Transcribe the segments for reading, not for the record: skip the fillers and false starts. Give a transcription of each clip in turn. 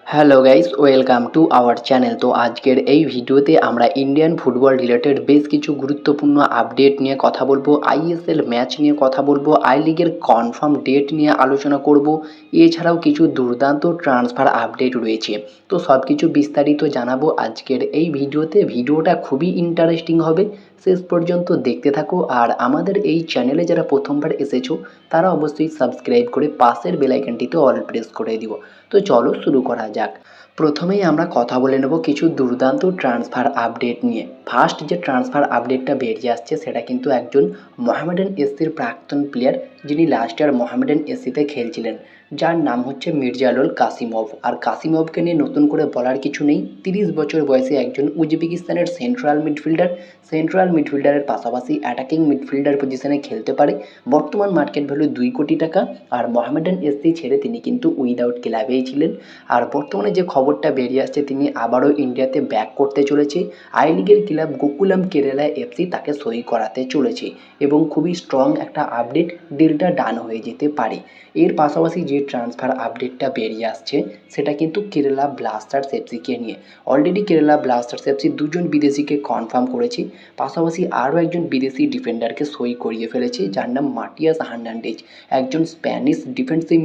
Hello guys, welcome to our channel. তো আজকের এই ভিডিওতে আমরা ইন্ডিয়ান ফুটবল রিলেটেড বেশ কিছু গুরুত্বপূর্ণ আপডেট নিয়ে কথা বলবো, আইএসএল ম্যাচ নিয়ে কথা বলবো, আই লিগের কনফার্ম ডেট নিয়ে আলোচনা করব। এছাড়াও কিছু দুর্দান্ত ট্রান্সফার আপডেট রয়েছে। তো সব কিছু বিস্তারিত জানাবো আজকের এই ভিডিওতে। ভিডিওটা খুবই ইন্টারেস্টিং হবে, শেষ পর্যন্ত দেখতে থাকো। আর আমাদের এই চ্যানেলে যারা প্রথমবার এসেছো তারা অবশ্যই সাবস্ক্রাইব করে পাশের বেল আইকনটিতে অল প্রেস করে দিও। তো চলো শুরু করা যাক। প্রথমেই আমরা কথা বলে নেব কিছু দুর্দান্ত ট্রান্সফার আপডেট নিয়ে। ফার্স্ট যে ট্রান্সফার আপডেটটা বেরিয়ে আসছে সেটা কিন্তু একজন মোহামেডান এসসির প্রাক্তন প্লেয়ার, যিনি লাস্ট ইয়ার মোহামেডান এসসিতে খেলছিলেন, যার নাম হচ্ছে মির্জালুল কাসিমভ। আর কাসিমভকে নিয়ে নতুন করে বলার কিছু নেই। 30 বছর বয়সে একজন উজবেকিস্তানের সেন্ট্রাল মিডফিল্ডারের পাশাপাশি অ্যাটাকিং মিডফিল্ডার পজিশনে খেলতে পারে। বর্তমান মার্কেট ভ্যালু 2 কোটি টাকা। আর মোহামেডান এসসি ছেড়ে তিনি কিন্তু উইদাউট ক্লাবেই ছিলেন। আর বর্তমানে যে খবরটা বেরিয়ে আসছে, তিনি আবারও ইন্ডিয়াতে ব্যাক করতে চলেছে। আই লিগের ক্লাব গোকুলাম কেরালা এফসি তাকে সই করাতে চলেছে এবং খুবই স্ট্রং একটা আপডেট, ডিলটা ডান হয়ে যেতে পারে। এর পাশাপাশি যে ট্রান্সফার আপডেটটা বেরিয়ে আসছে সেটা কিন্তু কেরালা ব্লাস্টার্স এফসিকে নিয়ে। অলরেডি কেরালা ব্লাস্টার্স এফসি দুজন বিদেশিকে কনফার্ম করেছে, পাশাপাশি আরও একজন বিদেশি ডিফেন্ডারকে সই করিয়ে ফেলেছে, যার নাম মাটিয়াস হার্নান্ডেজ, একজন স্প্যানিশ ডিফেন্সিভ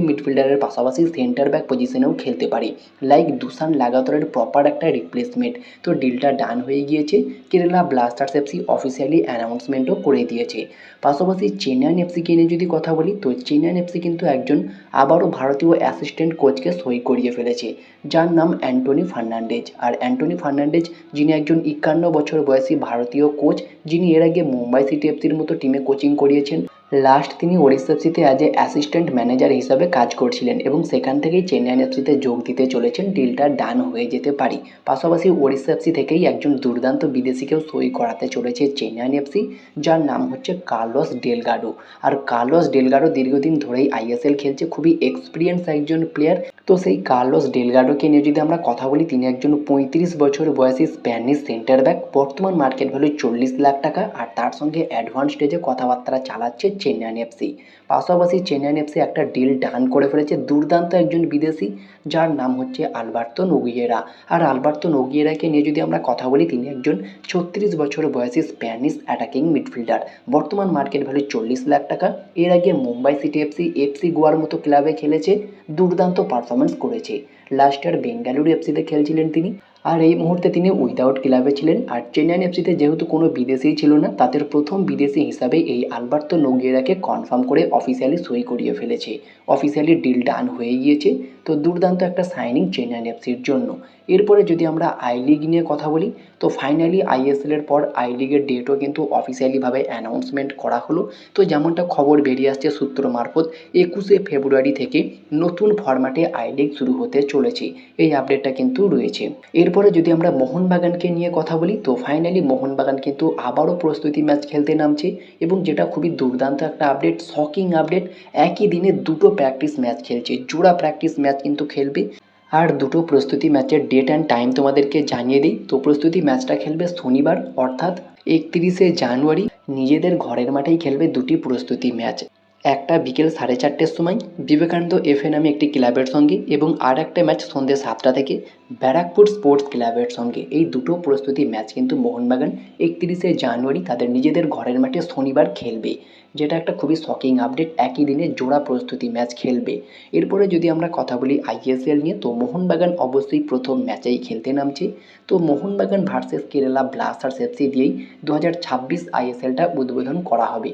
মিডফিল্ডারের পাশাপাশি সেন্টার ব্যাক পজিশনেও খেলতে পারে, লাইক দুসান লাগাতরের প্রপার একটা রিপ্লেসমেন্ট। তো ডিলটা ডান হয়ে গিয়েছে। কেরালা ব্লাস্টার্স এফসি অফিসিয়ালি অ্যানাউন্সমেন্টও করে দিয়েছে। পাশাপাশি চেন্নাইন এফসিকে নিয়ে যদি কথা বলি, তো চেন্নাইন এফসি কিন্তু একজন আবারও ভারতীয় অ্যাসিস্ট্যান্ট কোচকে সই করিয়ে ফেলেছে, যার নাম অ্যান্টনি ফার্নান্ডেজ। আর অ্যান্টনি ফার্নান্ডেজ, যিনি একজন 51 বছর বয়সী ভারতীয় কোচ, যিনি এর আগে মুম্বাই সিটি এফসির মতো টিমে কোচিং করিয়েছেন। লাস্ট তিনি ওড়িশা এফসিতে অ্যাজ এ অ্যাসিস্ট্যান্ট ম্যানেজার হিসাবে কাজ করছিলেন এবং সেখান থেকেই চেন্নাইন এফসিতে যোগ দিতে চলেছেন। ডিলটা ডান হয়ে যেতে পারে। পাশাপাশি ওড়িশা এফসি থেকেই একজন দুর্দান্ত বিদেশিকেও সই করাতে চলেছে চেন্নাইন এফসি, যার নাম হচ্ছে কার্লোস ডেলগাডো। আর কার্লোস ডেলগাডো দীর্ঘদিন ধরেই আইএসএল খেলছে, খুবই এক্সপিরিয়েন্স একজন প্লেয়ার। তো সেই কার্লোস ডেলগাডোকে নিয়ে যদি আমরা কথা বলি, তিনি একজন 35 বছর বয়সী স্প্যানিশ সেন্টার ব্যাক। বর্তমান মার্কেট ভ্যালু 40 লাখ টাকা। আর তার সঙ্গে অ্যাডভান্স স্টেজে কথাবার্তা চালাচ্ছে চেন্নাইন এফসি। পাশাপাশি চেন্নাইন এফসি একটা ডিল ডান করে ফেলেছে দুর্দান্ত একজন বিদেশি, যার নাম হচ্ছে আলবার্তো নোগিয়েরা। আর আলবার্তো নোগিয়েরাকে নিয়ে যদি আমরা কথা বলি, তিনি একজন 36 বছর বয়সী স্প্যানিশ অ্যাটাকিং মিডফিল্ডার। বর্তমান মার্কেট ভ্যালু 40 লাখ টাকা। এর আগে মুম্বাই সিটি এফসি গোয়ার মতো ক্লাবে খেলেছে, দুর্দান্ত পারফরমেন্স করেছে। লাস্ট ইয়ার বেঙ্গালুরু এফসিতে খেলছিলেন তিনি। আর এই মুহূর্তে তিনি উইদাউট ক্লাবে ছিলেন। আর চেন্নাইন এফসিতে যেহেতু কোনো বিদেশিই ছিল না, তাদের প্রথম বিদেশি হিসাবে এই আলবার্তো নোগিয়েরাকে কনফার্ম করে অফিসিয়ালি সই করিয়ে ফেলেছে। অফিসিয়ালি ডিল ডান হয়ে গিয়েছে। তো দুর্দান্ত একটা সাইনিং চেন্নাইন এফসির জন্য। এরপরে যদি আমরা আই লিগ নিয়ে কথা বলি, তো ফাইনালি আইএসএলের পর আই লিগের ডেটও কিন্তু অফিসিয়ালিভাবে অ্যানাউন্সমেন্ট করা হলো। তো যেমনটা খবর বেরিয়ে আসছে সূত্র মারফত, 21 ফেব্রুয়ারি থেকে নতুন ফরম্যাটে আই লিগ শুরু হতে চলেছে। এই আপডেটটা কিন্তু রয়েছে। এরপরে যদি আমরা মোহনবাগানকে নিয়ে কথা বলি, তো ফাইনালি মোহনবাগান কিন্তু আবারও প্রস্তুতি ম্যাচ খেলতে নামছে এবং যেটা খুবই দুর্দান্ত একটা আপডেট, শকিং আপডেট, একই দিনে দুটো প্র্যাকটিস ম্যাচ খেলছে, জোড়া প্র্যাকটিস ম্যাচ কিন্তু খেলবে। আর দুটো প্রস্তুতি ম্যাচের ডেট অ্যান্ড টাইম তোমাদেরকে জানিয়ে দিই। তো প্রস্তুতি ম্যাচটা খেলবে শনিবার, অর্থাৎ 31শে জানুয়ারি। নিজেদের ঘরের মাঠেই খেলবে দুটি প্রস্তুতি ম্যাচ, একটা বিকেল 4:30-র সময় বিবেকানন্দ এফএ নামে একটি ক্লাবের সঙ্গে, এবং আর একটা ম্যাচ সন্ধ্যে 7টা থেকে ব্যারাকপুর স্পোর্টস ক্লাবের সঙ্গে। এই দুটো প্রস্তুতি ম্যাচ কিন্তু মোহনবাগান 31শে জানুয়ারি তাদের নিজেদের ঘরের মাঠে শনিবার খেলবে, যেটা একটা খুবই শকিং আপডেট। একই দিনে জোড়া প্রস্তুতি ম্যাচ খেলবে। এরপরে যদি আমরা কথা বলি আইএসএল নিয়ে, তো মোহনবাগান অবশ্যই প্রথম ম্যাচেই খেলতে নামছে। তো Mohun Bagan versus Kerala Blasters FC দিয়েই 2026 আইএসএলটা উদ্বোধন করা হবে।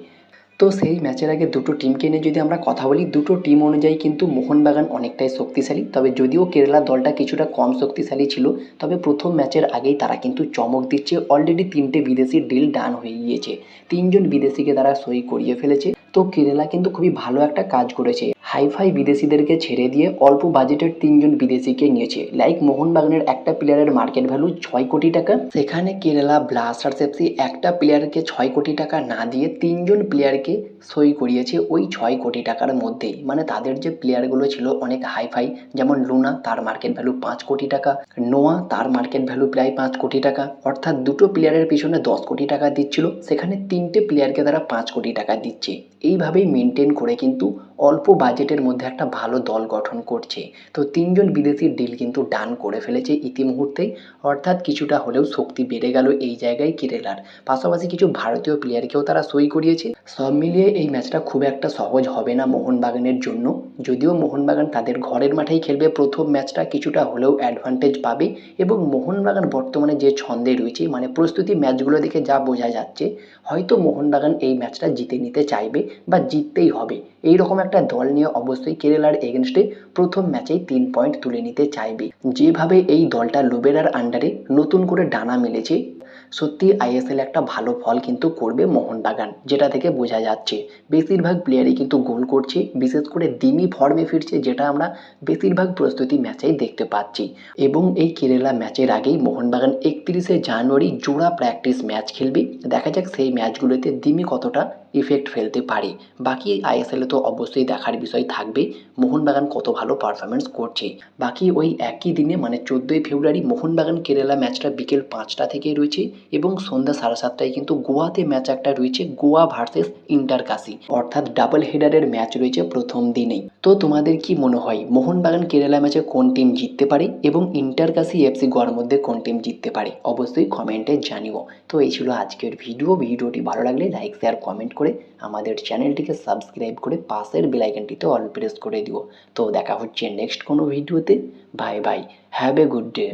তো সেই ম্যাচের আগে দুটো টিমকে নিয়ে যদি আমরা কথা বলি, দুটো টিম অনুযায়ী কিন্তু মোহনবাগান অনেকটাই শক্তিশালী। তবে যদিও কেরালা দলটা কিছুটা কম শক্তিশালী ছিল, তবে প্রথম ম্যাচের আগেই তারা কিন্তু চমক দিচ্ছে। অলরেডি 3টে বিদেশি ডিল ডান হয়ে গিয়েছে, 3জন বিদেশিকে তারা সই করিয়ে ফেলেছে। তো কেরালা কিন্তু খুবই ভালো একটা কাজ করেছে, হাইফাই বিদেশিদেরকে ছেড়ে দিয়ে অল্প বাজেটের 3জন বিদেশিকে নিয়েছে। লাইক মোহনবাগানের একটা প্লেয়ারের মার্কেট ভ্যালু 6 কোটি টাকা, সেখানে কেরালা ব্লাস্টার্স এফসি একটা প্লেয়ারকে 6 কোটি টাকা না দিয়ে 3জন প্লেয়ারকে সই করিয়েছে ওই 6 কোটি টাকার মধ্যেই। মানে তাদের যে প্লেয়ারগুলো ছিল অনেক হাইফাই, যেমন লুনা, তার মার্কেট ভ্যালু 5 কোটি টাকা, নোয়া, তার মার্কেট ভ্যালু প্রায় 5 কোটি টাকা। অর্থাৎ দুটো প্লেয়ারের পিছনে 10 কোটি টাকা দিচ্ছিল, সেখানে 3টে প্লেয়ারকে তারা 5 কোটি টাকা দিচ্ছে। এইভাবেই মেনটেন করে কিন্তু অল্প বাজেটের মধ্যে একটা ভালো দল গঠন করছে। তো ৩ জন বিদেশির ডিল কিন্তু ডান করে ফেলেছে ইতিমুহূর্তেই, অর্থাৎ কিছুটা হলেও শক্তি বেড়ে গেল এই জায়গায় কেরালার। পাশাপাশি কিছু ভারতীয় প্লেয়ারকেও তারা সই করিয়েছে। সব মিলিয়ে এই ম্যাচটা খুব একটা সহজ হবে না মোহনবাগানের জন্য। যদিও মোহনবাগান তাদের ঘরের মাঠেই খেলবে প্রথম ম্যাচটা, কিছুটা হলেও অ্যাডভান্টেজ পাবে এবং মোহনবাগান বর্তমানে যে ছন্দে রয়েছে, মানে প্রস্তুতি ম্যাচগুলো দেখে যা বোঝা যাচ্ছে, হয়তো মোহনবাগান এই ম্যাচটা জিতে নিতে চাইবে বা জিততেই হবে। এই রকম একটা দল নিয়ে অবশ্যই কেরালার এগেনস্টে প্রথম ম্যাচেই 3 পয়েন্ট তুলে নিতে চাইবে। যেভাবে এই দলটা লোবেরার আন্ডারে নতুন করে ডানা মেলেছে, সত্যি আইএসএল একটা ভালো ফল কিন্তু করবে মোহনবাগান, যেটা থেকে বোঝা যাচ্ছে। বেশিরভাগ প্লেয়ারই কিন্তু গোল করছে, বিশেষ করে দিমি ফর্মে ফিরছে, যেটা আমরা বেশিরভাগ প্রস্তুতি ম্যাচেই দেখতে পাচ্ছি। এবং এই কেরালা ম্যাচের আগেই মোহনবাগান 31শে জানুয়ারি জোড়া প্র্যাকটিস ম্যাচ খেলবে। দেখা যাক সেই ম্যাচগুলোতে দিমি কতটা ইফেক্ট ফেলতে পারে। বাকি আইএসএলে তো অবশ্যই দেখার বিষয় থাকবে মোহনবাগান কত ভালো পারফরমেন্স করছে। বাকি ওই একই দিনে মানে 14ই ফেব্রুয়ারি মোহনবাগান কেরালা ম্যাচটা বিকেল 5টা থেকে রয়েছে এবং সন্ধ্যা 7:30টায় কিন্তু গোয়াতে ম্যাচ একটা রয়েছে, গোয়া ভার্সেস ইন্টার কাশি, অর্থাৎ ডাবল হেডারের ম্যাচ রয়েছে প্রথম দিনেই। তো তোমাদের কি মনে হয় মোহনবাগান কেরালা ম্যাচে কোন টিম জিততে পারে এবং ইন্টার কাশি এফসি গোয়ার মধ্যে কোন টিম জিততে পারে? অবশ্যই কমেন্টে জানিও। তো এই ছিল আজকের ভিডিওটি ভালো লাগলে লাইক শেয়ার কমেন্ট করে আমাদের চ্যানেলটিকে সাবস্ক্রাইব করে পাশের বেল আইকনটিতে অল প্রেস করে দিও। তো দেখা হচ্ছে নেক্সট কোনো ভিডিওতে। Bye bye, have a good day.